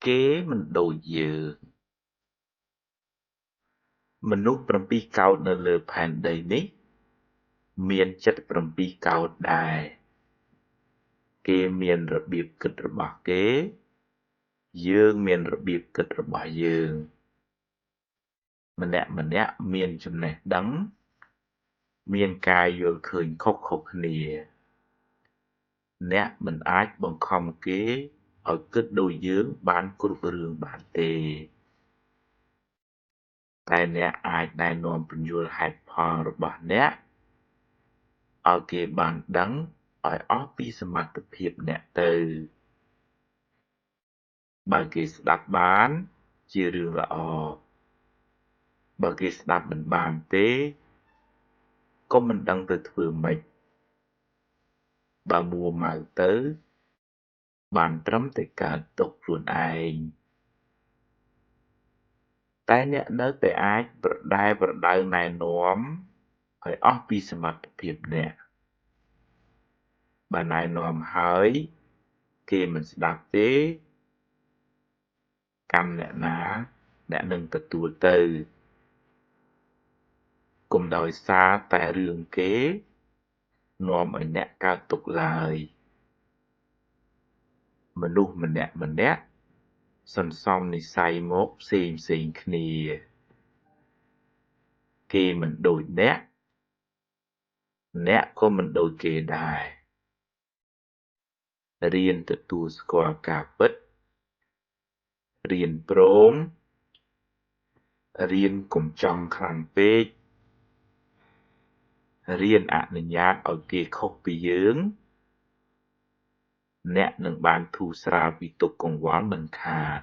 គេមិនដូចយើងមនុស្ស7កោណនៅលើផែនដីនេះមាន7កោណដែរគេមានរបៀបគិតរបស់គេយើងមានរបៀបគិតរបស់យើងម្នាក់មានចំណេះដឹងមានការយល់ឃើញខុសៗគ្នាអ្នកមិនអាចបង្ខំគេឲ្យគិតដូចយើងបានគ្រប់រឿងបានទេតែអ្នកអាចណែនាំពន្យល់ហេតុផលរបស់អ្នកឲ្យគេបានដឹងឲ្យអស់ពីសមត្ថភាពអ្នកទៅបើគេស្ដាប់បានជារឿងល្អបើគេស្ដាប់មិនបានទេក៏មិនដឹងទៅធ្វើម៉េចបើមួម៉ៅទៅបានត្រឹមតែកើតទុក្ខខ្លួនឯងតែអ្នកនៅតែអាចប្រដៅណែនាំឲ្យអស់ពីសមត្ថភាពអ្នកបើណែនាំហើយគេមិនស្ដាប់ទេកម្មអ្នកណាអ្នកនឹងទទួលទៅកុំដោយសារតែរឿងគេនាំឲ្យអ្នកកើតទុក្ខឡើយមនុស្សម្នាក់សន្សំនិស្ស័យមកផ្សេងគ្នាគេមិនដូចអ្នកក៏មិនដូចគេដែររៀនទទួលស្គាល់ការពិតរៀនព្រមរៀនកុំចង់ខ្លាំងពេករៀនអនុញ្ញាតឲ្យគេខុសពីយើងអ្នកនឹងបានធូរស្រាលពីទុក្ខកង្វល់មិនខាន